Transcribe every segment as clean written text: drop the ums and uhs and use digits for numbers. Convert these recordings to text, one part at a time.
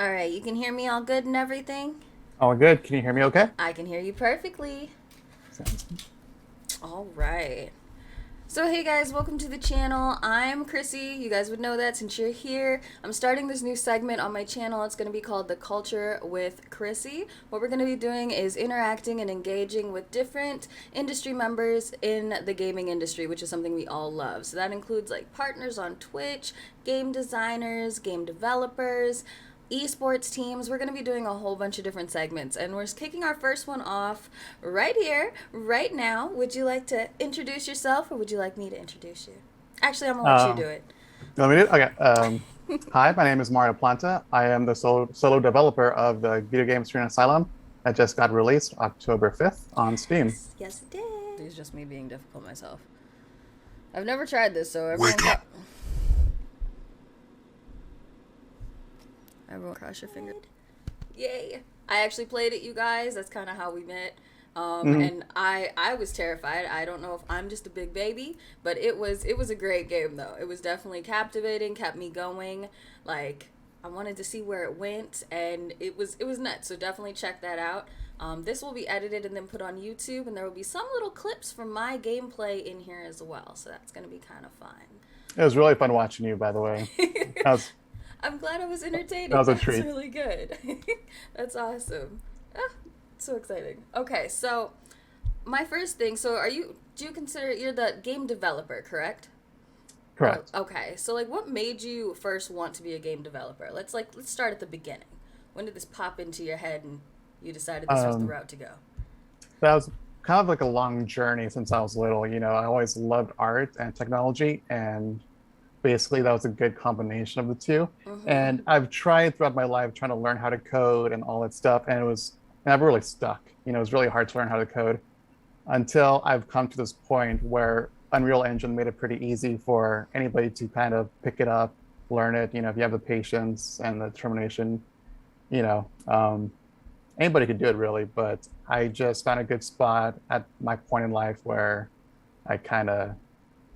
All right, you can hear me all good and everything? Oh, good. Can you hear me okay? I can hear you perfectly. Sounds All right. So, hey guys, welcome to the channel. I'm Chrissy. You guys would know that since you're here. I'm starting this new segment on my channel. It's going to be called The Culture with Chrissy. What we're going to be doing is interacting and engaging with different industry members in the gaming industry, which is something we all love. So, that includes like partners on Twitch, game designers, game developers, esports teams. We're going to be doing a whole bunch of different segments, and we're kicking our first one off right here, right now. Would you like to introduce yourself, or would you like me to introduce you? Actually, I'm going to let you do it. you want me to? Okay. Hi, my name is Mario Planta. I am the solo developer of the video game Serene Asylum that just got released October 5th on Steam. Yes, yes, it did. It's just me being difficult myself. I've never tried this, so everyone cross your fingers. Yay! I actually played it, you guys. That's kind of how we met. hmm And I was terrified. I don't know if I'm just a big baby, but it was a great game though. It was definitely captivating, kept me going. Like I wanted to see where it went, and it was nuts. So definitely check that out. This will be edited and then put on YouTube, and there will be some little clips from my gameplay in here as well. So that's gonna be kind of fun. It was really fun watching you, by the way. That was I'm glad I was that entertaining. was a That's treat. really good. That's awesome. Ah, so exciting. Okay, so my first thing. So, do you consider you're the game developer, correct? Or Correct. okay, so like, what made you first want to be a game developer? Let's start at the beginning. When did this pop into your head and you decided this was the Um, route to go? that was kind of like a long journey since I was little. I always loved art and technology, and basically that was a good combination of the two. Mm-hmm. And I've tried throughout my life trying to learn how to code and all that stuff, and I never really stuck. It was really hard to learn how to code until I've come to this point where Unreal Engine made it pretty easy for anybody to kind of pick it up, learn it. If you have the patience and the determination, you know, um, anybody could do it really. But I just found a good spot at my point in life where I kind of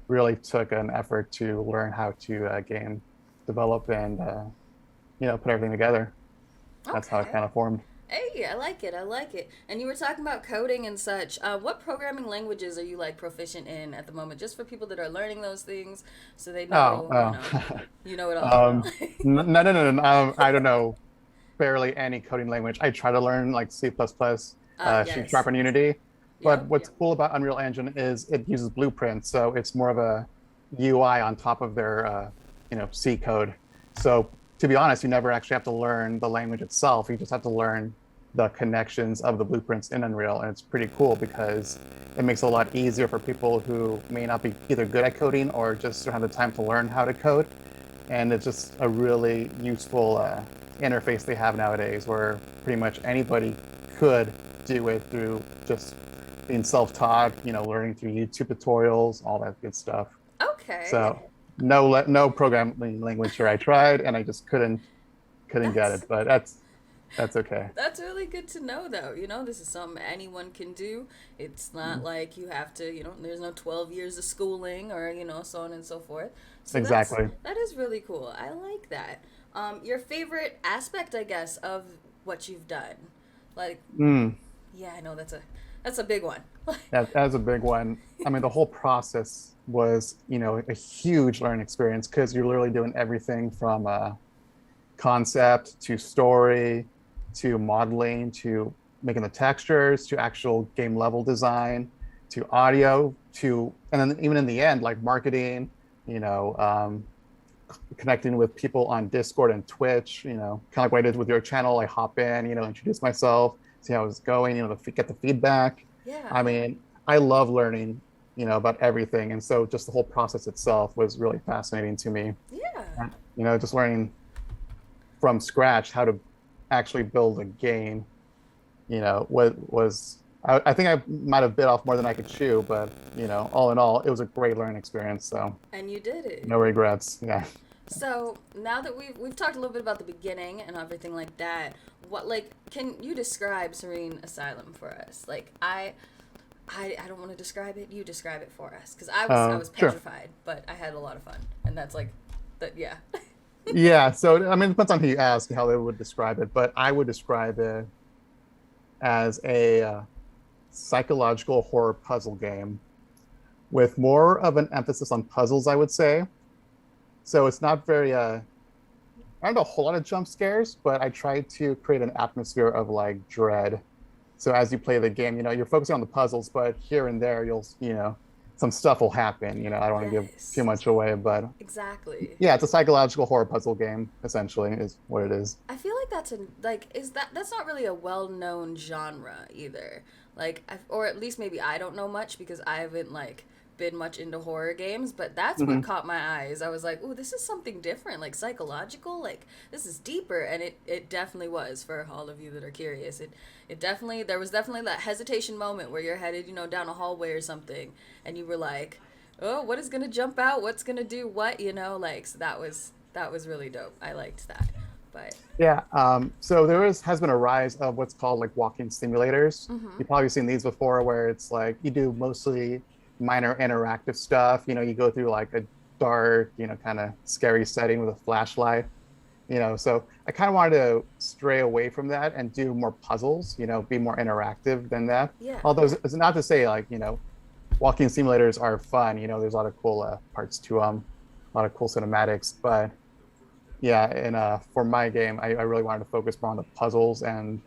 really took an effort to learn how to game develop and put everything together. That's how it Okay. kind of formed. Hey, I like it. I like it. And you were talking about coding and such. What programming languages are you like proficient in at the moment? Just for people that are learning those things, so they Oh, know, oh. you know it all. um, no, no, no, no. I don't know barely any coding language. I try to learn like C++, C Yes. Sharp, and Unity. But Yep. what's cool about Unreal Engine is it uses blueprints, so it's more of a UI on top of their C code. So to be honest, you never actually have to learn the language itself. You just have to learn the connections of the blueprints in Unreal, and it's pretty cool because it makes it a lot easier for people who may not be either good at coding or just don't have the time to learn how to code. And it's just a really useful interface they have nowadays where pretty much anybody could do it through just being self-taught, learning through YouTube tutorials, all that good stuff. Okay. So no programming language here. I tried and I just couldn't get it, That's but that's okay. that's really good to know, though. This is something anyone can do. It's not like you have to. There's no 12 years of schooling or so on and so forth. So Exactly. that is really cool. I like that. Your favorite aspect, I guess, of what you've done, like Mm, yeah, I know that's a big one. that's a big one. I mean, the whole process was, a huge learning experience because you're literally doing everything from concept to story to modeling to making the textures to actual game level design to audio to and then even in the end like marketing, you know um, connecting with people on Discord and Twitch, kind of like what I did with your channel. I hop in, introduce myself, see how it's going, get the feedback. Yeah. I mean, I love learning, about everything. And so just the whole process itself was really fascinating to me. Yeah. Just learning from scratch how to actually build a game, what was I think I might have bit off more than I could chew, but all in all, it was a great learning experience. So And you did it. no regrets. Yeah. So now that we've talked a little bit about the beginning and everything like that, what like can you describe Serene Asylum for us? Like I don't want to describe it. You describe it for us because I was Sure. petrified, but I had a lot of fun, and that's like that. Yeah. Yeah, so I mean, it depends on who you ask how they would describe it, but I would describe it as a psychological horror puzzle game with more of an emphasis on puzzles, I would say. So it's not very I don't know a whole lot of jump scares, but I try to create an atmosphere of like dread. So as you play the game, you're focusing on the puzzles, but here and there some stuff will happen. I don't want to give too Yes, much away, but exactly. yeah, it's a psychological horror puzzle game, essentially, is what it is. I feel like that's not really a well-known genre either. Or at least maybe I don't know much because I haven't like been much into horror games, but that's what Hmm. caught my eyes. I was like, "Ooh, this is something different, like psychological, like this is deeper." And it definitely was for all of you that are curious. It definitely there was definitely that hesitation moment where you're headed, down a hallway or something and you were like, "Oh, what is going to jump out? What's going to do what?" Like so that was really dope. I liked that. But Yeah. So has been a rise of what's called like walking simulators. mhm. You've probably seen these before, where it's like you do mostly minor interactive stuff. You go through like a dark, kind of scary setting with a flashlight. So I kind of wanted to stray away from that and do more puzzles. Be more interactive than that. Yeah. Although it's not to say like walking simulators are fun. There's a lot of cool parts to them, a lot of cool cinematics, but yeah, and for my game, I really wanted to focus more on the puzzles, and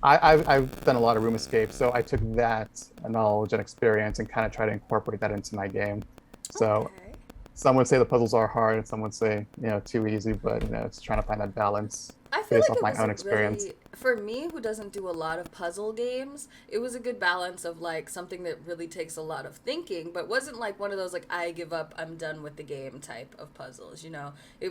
I've done a lot of room escapes, so I took that knowledge and experience and kind of try to incorporate that into my game. So Okay. some would say the puzzles are hard, and some would say too easy, but it's trying to find that balance I feel based like off it my was own a experience. really, for me who doesn't do a lot of puzzle games, it was a good balance of like something that really takes a lot of thinking, but wasn't like one of those like I give up, I'm done with the game type of puzzles. It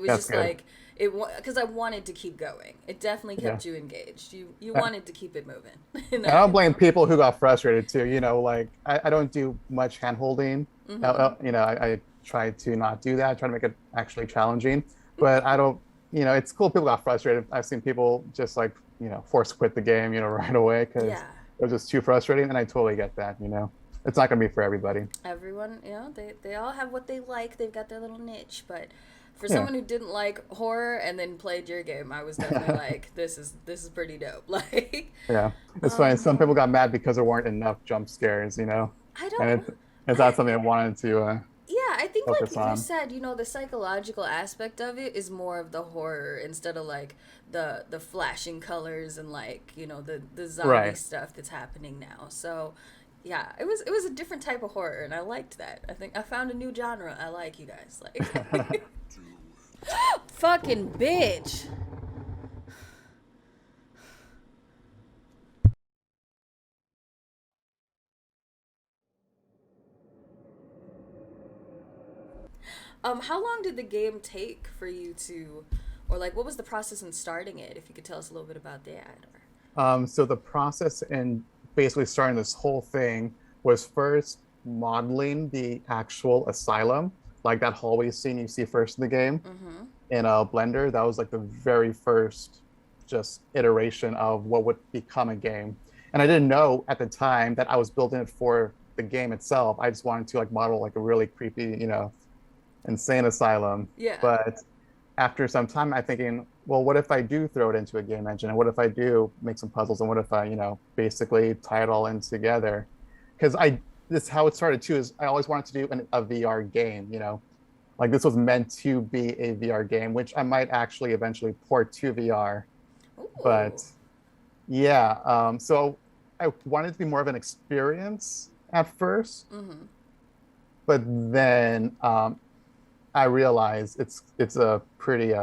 was That's just good. like because I wanted to keep going. It definitely Yeah. kept you engaged. You Uh, wanted to keep it moving. And I don't blame people who got frustrated too. Like I don't do much hand holding. Mhm. I try to not do that, try to make it actually challenging. But I don't, it's cool people got frustrated. I've seen people just like, force quit the game, right away because Yeah. it was just too frustrating. And I totally get that. It's not going to be for everybody. Everyone, they all have what they like. They've got their little niche, but for Yeah. someone who didn't like horror and then played your game, I was definitely like, this is pretty dope. Like, Yeah. It's funny. um, Some people got mad because there weren't enough jump scares. I And don't, it's I not something I wanted to yeah, I think focus like you on. said, the psychological aspect of it is more of the horror instead of like the flashing colors and like the zombie Right. stuff that's happening now. So yeah, it was a different type of horror, and I liked that. I think I found a new genre. I like you guys like. Fucking bitch. How long did the game take for you to, or like, what was the process in starting it? If you could tell us a little bit about that. Or... So the process in basically starting this whole thing was first modeling the actual asylum, like that hallway scene you see first in the game Mm-hmm. in a Blender. That was like the very first just iteration of what would become a game. And I didn't know at the time that I was building it for the game itself. I just wanted to like model like a really creepy, insane asylum. Yeah. But after some time, I'm thinking, well, what if I do throw it into a game engine? And what if I do make some puzzles? And what if I, basically tie it all in together? Because this how it started too, is I always wanted to do a VR game. Like this was meant to be a VR game, which I might actually eventually port to VR. But Ooh. yeah, so I wanted it to be more of an experience at first, Mm-hmm. but then I realize it's a pretty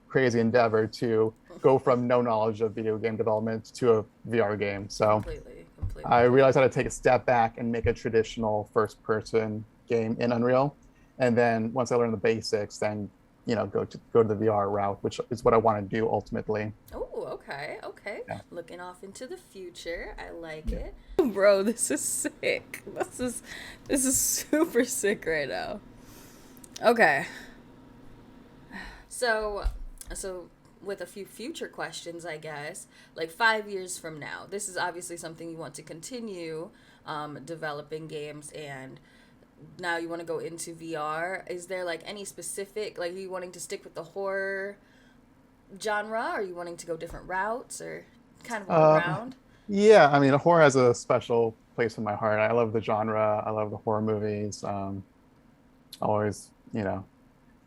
crazy endeavor to go from no knowledge of video game development to a VR game. So Completely. Completely. I realized how to take a step back and make a traditional first person game in Unreal. And then once I learned the basics, then go to the VR route, which is what I want to do ultimately. Oh, okay, okay. Yeah. Looking off into the future. I like Yeah. it. Bro, this is sick. This is super sick right now. Okay. So, so with a few future questions, I guess, like 5 years from now, this is obviously something you want to continue developing games and now you want to go into VR. Is there like any specific, like, are you wanting to stick with the horror genre? Or are you wanting to go different routes, or kind of all Uh, around? yeah, I mean, horror has a special place in my heart. I love the genre. I love the horror movies. Always,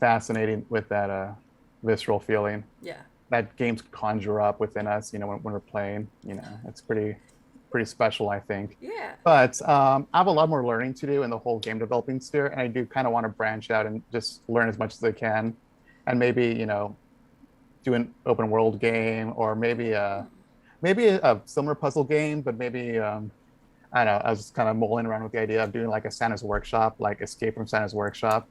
fascinating with that visceral feeling Yeah. that games conjure up within us, when we're playing. It's pretty special, I think. Yeah. But I have a lot more learning to do in the whole game developing sphere, and I do kind of want to branch out and just learn as much as I can, and maybe do an open world game, or maybe a similar puzzle game, but maybe I don't know. I was just kind of mulling around with the idea of doing like a Santa's Workshop, like Escape from Santa's Workshop.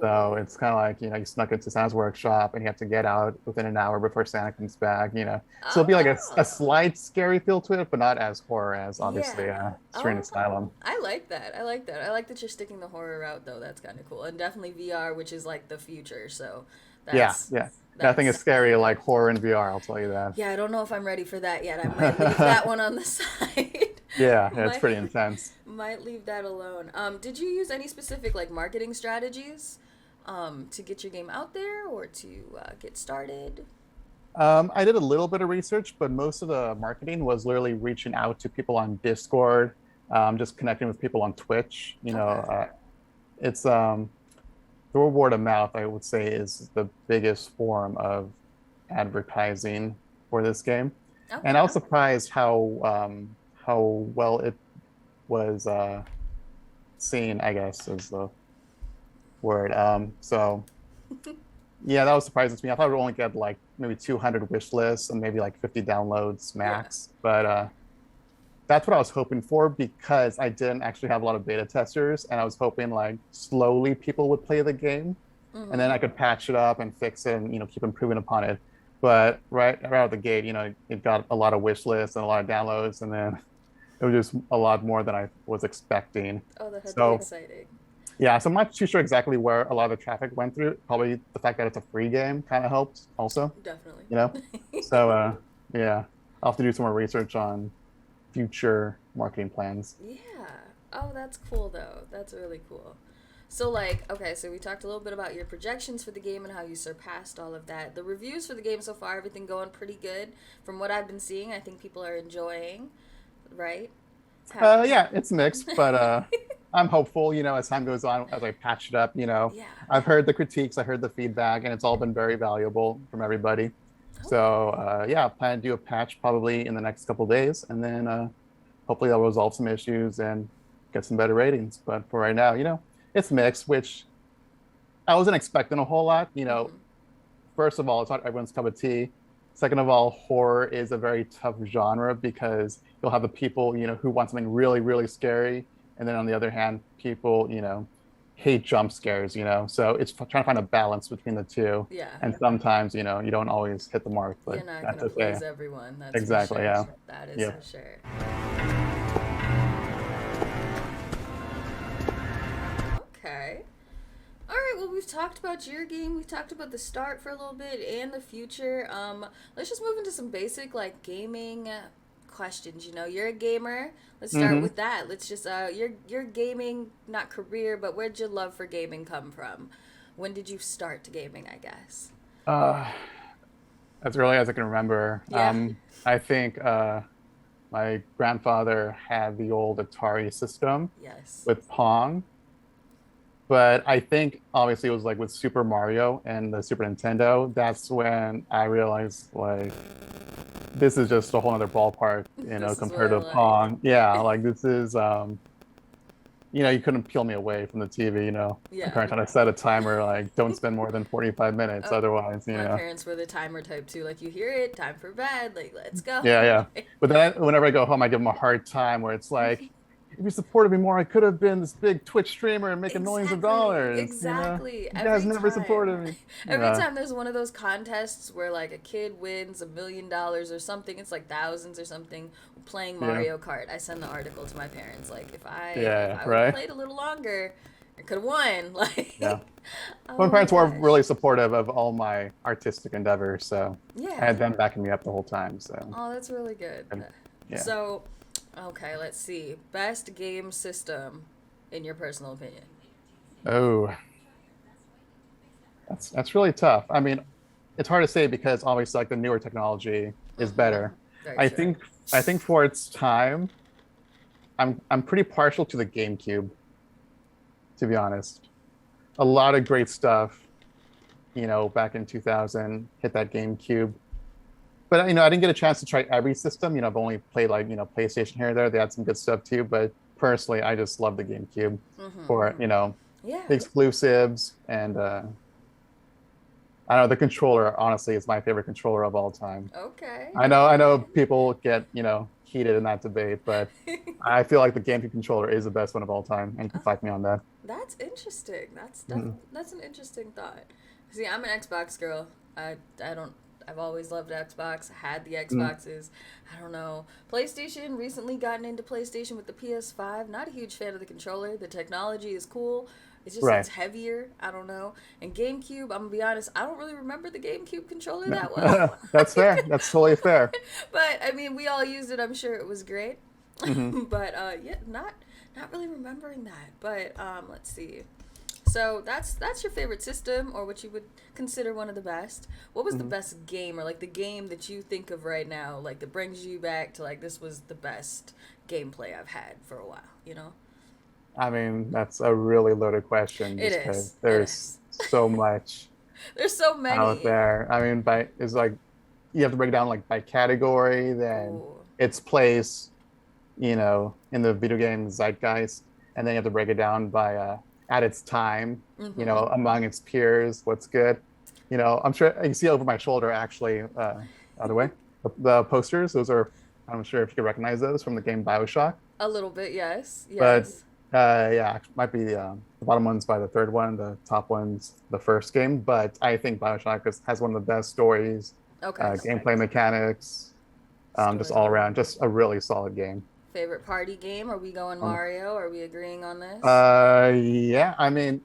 So Ooh. it's kind of like, you snuck into Santa's workshop and you have to get out within an hour before Santa comes back. So it'll be like a Oh. slight scary feel to it, but not as horror as Yeah. obviously Serene Oh, Asylum. I like that. I like that. I like that you're sticking the horror route though. That's kind of cool. And definitely VR, which is like the future. So Yeah, that's yeah. Nothing is that's scary like horror in VR, I'll tell you that. yeah, I don't know if I'm ready for that yet. I might leave that one on the side. Yeah, it's might pretty intense. might leave that alone. Did you use any specific like marketing strategies to get your game out there or to get started? I did a little bit of research, but most of the marketing was literally reaching out to people on Discord, just connecting with people on Twitch. Okay. It's the word of mouth, I would say, is the biggest form of advertising for this game. And I Okay. was surprised how well it was seen, I guess is the word. So yeah, that was surprising to me. I thought it would only get like maybe 200 wish lists and maybe like 50 downloads Yeah. max. But that's what I was hoping for, because I didn't actually have a lot of beta testers, and I was hoping like slowly people would play the game, and then Mm-hmm. I could patch it up and fix it and keep improving upon it. But right out of the gate, it got a lot of wish lists and a lot of downloads, and then it was just a lot more than I was expecting. Oh, that had to be So exciting. yeah, so I'm not too sure exactly where a lot of the traffic went through. Probably the fact that it's a free game kind of helped also, Definitely. you know? So yeah, I'll have to do some more research on future marketing plans. Yeah. Oh, that's cool though. That's really cool. So like, okay, so we talked a little bit about your projections for the game and how you surpassed all of that. The reviews for the game so far, everything going pretty good. From what I've been seeing, I think people are enjoying, right? Have Yeah, it's mixed, but I'm hopeful, as time goes on, as I patch it up. yeah. I've heard the critiques, I heard the feedback, and it's all been very valuable from everybody. So Okay. yeah, I plan to do a patch probably in the next couple of days, and then hopefully that'll resolve some issues and get some better ratings. But for right now, it's mixed, which I wasn't expecting a whole lot. Mhm. First of all, it's not everyone's cup of tea. Second of all, horror is a very tough genre, because you'll have the people, who want something really, really scary. And then on the other hand, people, hate jump scares. So it's trying to find a balance between the two. Yeah. And sometimes, you don't always hit the mark, but You're not that's gonna okay. please everyone, that's for Exactly. sure. Yeah. That is Yeah. for sure. Okay. All right. Well, we've talked about your game. We've talked about the start for a little bit and the future. Let's just move into some basic like gaming questions. You're a gamer. Let's start hmm with that. Let's just your gaming not career, but where'd your love for gaming come from? When did you start gaming? I guess. Uh, as early as I can remember, Yeah. I think my grandfather had the old Atari system Yes. with Pong. But I think obviously it was like with Super Mario and the Super Nintendo. That's when I realized like this is just a whole other ballpark, This is what compared I to like. Pong. Yeah, like this is you couldn't peel me away from the TV. My Yeah. parents had to set a timer, like don't spend more than 45 minutes, Oh, otherwise, my parents were the timer type too. Like you hear it, time for bed. Like let's go. Yeah, yeah. But then whenever I go home, I give them a hard time where it's like, if you supported me more, I could have been this big Twitch streamer and making millions of Exactly, dollars. exactly. You guys never supported me. Every Yeah, time there's one of those contests where like a kid wins $1 million or something, it's like thousands or something, playing yeah, Mario Kart. I send the article to my parents like if yeah, I would have right. played a little longer, I could have won. Yeah. Like, My oh my parents were gosh, really supportive of all my artistic endeavors, so I yeah. had them backing me up the whole time. So, Oh, that's really good. and, yeah. So, okay, let's see. Best game system. in your personal opinion? Oh, that's really tough. I mean, it's hard to say because obviously like the newer technology is better. Very I true. think I think for its time, I'm pretty partial to the GameCube, to be honest. A lot of great stuff, back in 2000 hit that GameCube. But I didn't get a chance to try every system. I've only played like, PlayStation here and there. They had some good stuff too, but personally, I just love the GameCube for, Yeah. the exclusives and I don't know, the controller honestly is my favorite controller of all time. Okay. I know Okay. people get, heated in that debate, but I feel like the GameCube controller is the best one of all time, and you can Oh, fight me on that. that's interesting. Mhm. That's an interesting thought. See, I'm an Xbox girl. I don't. I've always loved Xbox. Had the Mhm. Xboxes. I don't know. PlayStation. Recently gotten into PlayStation with the PS5. Not a huge fan of the controller. The technology is cool. It's Right. heavier. I don't know. And GameCube. I'm gonna be honest. I don't really remember the GameCube controller that well. That's fair. That's totally fair. But I mean, we all used it. I'm sure it was great. Hmm. But yeah, not really remembering that. But let's see. So that's your favorite system, or what you would consider one of the best. What was the Hmm. best game, or like the game that you think of right now, like that brings you back to like this was the best gameplay I've had for a while. You know? I mean, that's a really loaded question It just because is. It there's is. so much There's so out many. there. I mean, by it's like you have to break it down like by category, then Ooh. its place, in the video game zeitgeist, and then you have to break it down by at its time, Mm-hmm. among its peers, what's good. I'm sure you see over my shoulder actually, other way, the posters. Those are, I'm sure if you could recognize those from the game BioShock. A little bit, yes, But yes. yeah, might be the bottom one's by the third one, the top one's the first game. But I think BioShock has one of the best stories, Okay. gameplay mechanics, just all Storyline. around, just a really solid game. Favorite party game? Are we going Um, Mario? Are we agreeing on this? yeah, I mean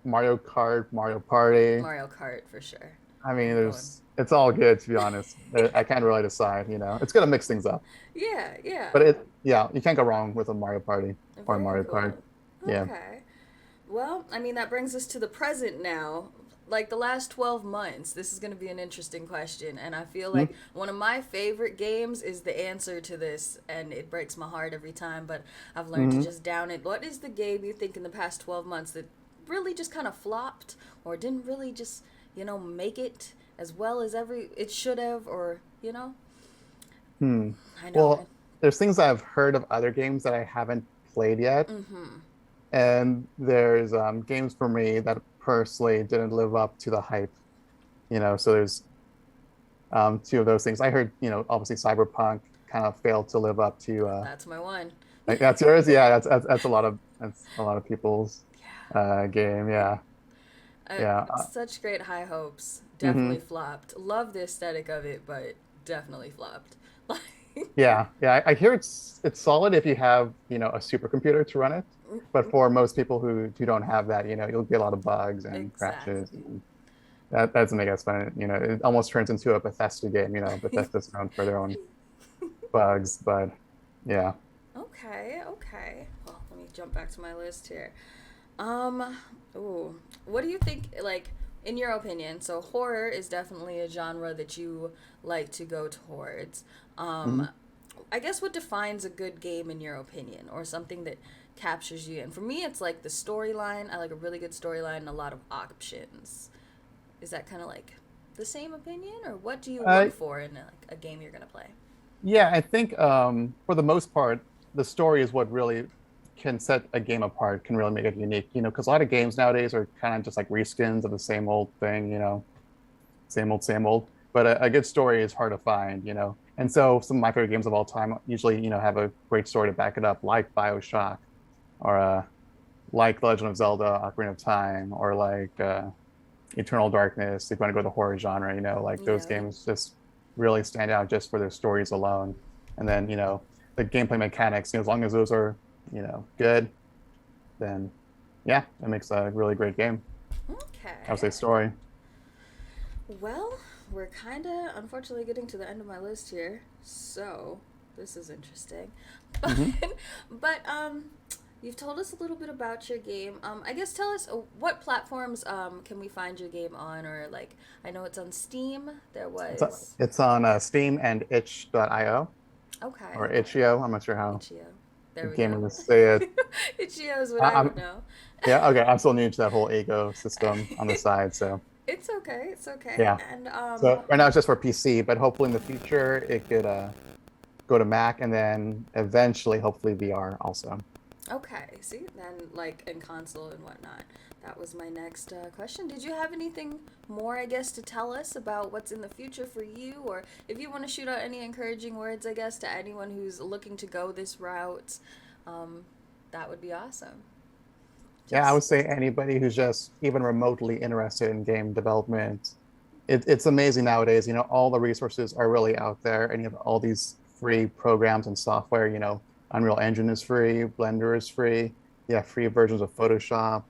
Mario Kart, Mario Party. Mario Kart for sure. I mean, I'm going. it's all good to be honest. I can't really decide. It's gonna mix things up, Yeah, yeah. but yeah, you can't go wrong with a Mario Party or Very Mario Kart. cool. Yeah. Okay. Well, I mean, that brings us to the present now. Like the last 12 months, this is going to be an interesting question. And I feel like Mhm. one of my favorite games is the answer to this. And it breaks my heart every time, but I've learned to Mhm. just down it. What is the game you think in the past 12 months that really just kind of flopped or didn't really just, make it as well as it should have, or, Hmm. I know. Well, there's things I've heard of other games that I haven't played yet, Mm-hmm. and there's games for me that personally didn't live up to the hype. So there's two of those things. I heard, obviously Cyberpunk kind of failed to live up to. That's my one. Like, that's yours, yeah. That's a lot of people's game, yeah, yeah. Such great high hopes. Definitely Hmm. flopped. Love the aesthetic of it, but definitely flopped. Yeah, yeah. I hear it's solid if you have, a supercomputer to run it. But for most people who don't have that, you'll get a lot of bugs and crashes. Exactly. And that doesn't make it fun. It almost turns into a Bethesda game. Bethesda's known for their own bugs, but yeah. Okay, okay. Well, let me jump back to my list here. Um, ooh, what do you think, like, in your opinion? So, horror is definitely a genre that you like to go towards. Mhm. Um, I guess what defines a good game in your opinion, or something that captures you? And for me, it's like the storyline. I like a really good storyline and a lot of options. Is that kind of like the same opinion, or what do you Uh, look for in like a game you're gonna play? yeah, I think for the most part, the story is what really can set a game apart, can really make it unique. Because a lot of games nowadays are kind of just like reskins of the same old thing. Same old, same old. But a good story is hard to find. And so some of my favorite games of all time usually, have a great story to back it up, like BioShock or like The Legend of Zelda, Ocarina of Time, or like Eternal Darkness. If you want to go to the horror genre, like those Yeah. games just really stand out just for their stories alone. And then, the gameplay mechanics, as long as those are, good, then yeah, it makes a really great game. I would Okay. say story. Well, we're kind of unfortunately getting to the end of my list here. So, this is interesting. But Hmm. but You've told us a little bit about your game. I guess tell us what platforms can we find your game on, or like I know it's on Steam. There It's on, was it's on Steam and itch.io or okay, itch.io. I'm not sure how Itch.io. the There we go. gamers say it. Itch.io is what I, I would I'm know. yeah, okay. I'm still new to that whole ecosystem on the side, so It's okay. It's okay. yeah. And So right now it's just for PC, but hopefully in the future it could go to Mac and then eventually, hopefully VR also. okay. See, then like in console and whatnot. That was my next question. Did you have anything more, I guess, to tell us about what's in the future for you, or if you want to shoot out any encouraging words, I guess, to anyone who's looking to go this route, um, that would be awesome. Yeah, I would Just say anybody who's just even remotely interested in game development, it's amazing nowadays. All the resources are really out there, and you have all these free programs and software. Unreal Engine is free, Blender is free. You have free versions of Photoshop,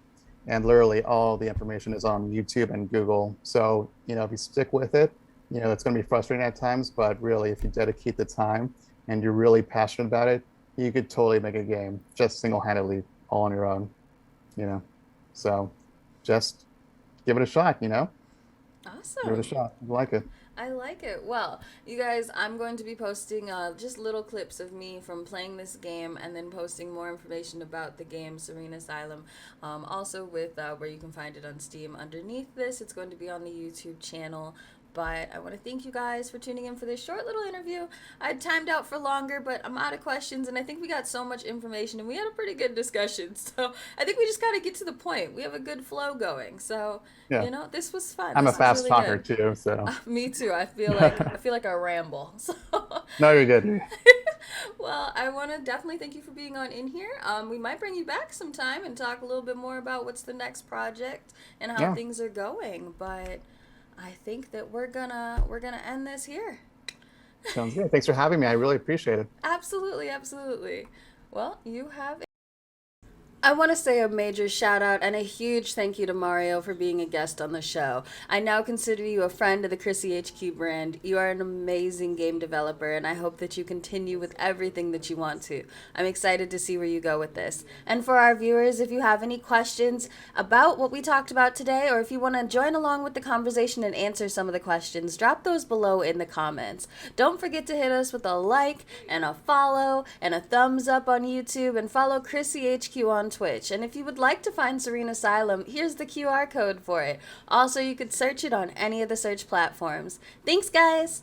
and literally all the information is on YouTube and Google. So, if you stick with it, it's going to be frustrating at times, but really, if you dedicate the time and you're really passionate about it, you could totally make a game just single-handedly all on your own you know. So just give it a shot, give it a awesome. shot. You like it. I like it. Well, you guys, I'm going to be posting just little clips of me from playing this game and then posting more information about the game Serene Asylum. Also, with where you can find it on Steam underneath this, it's going to be on the YouTube channel. But I want to thank you guys for tuning in for this short little interview. I timed out for longer, but I'm out of questions, and I think we got so much information, and we had a pretty good discussion. So I think we just got to get to the point. We have a good flow going. So, Yeah. this was fun. I'm a This was fast really talker good. too, so Me too. I feel like I ramble. So, no, you're good. well, I want to definitely thank you for being on in here. We might bring you back sometime and talk a little bit more about what's the next project and how Yeah. things are going. But I think that we're gonna end this here. Sounds good. Thanks for having me. I really appreciate it. Absolutely, absolutely. Well, you have I want to say a major shout out and a huge thank you to Mario for being a guest on the show. I now consider you a friend of the ChrissyHQ brand. You are an amazing game developer, and I hope that you continue with everything that you want to. I'm excited to see where you go with this. And for our viewers, if you have any questions about what we talked about today, or if you want to join along with the conversation and answer some of the questions, drop those below in the comments. Don't forget to hit us with a like and a follow and a thumbs up on YouTube, and follow ChrissyHQ on Twitch. And if you would like to find Serene Asylum, here's the QR code for it. Also, you could search it on any of the search platforms. Thanks, guys!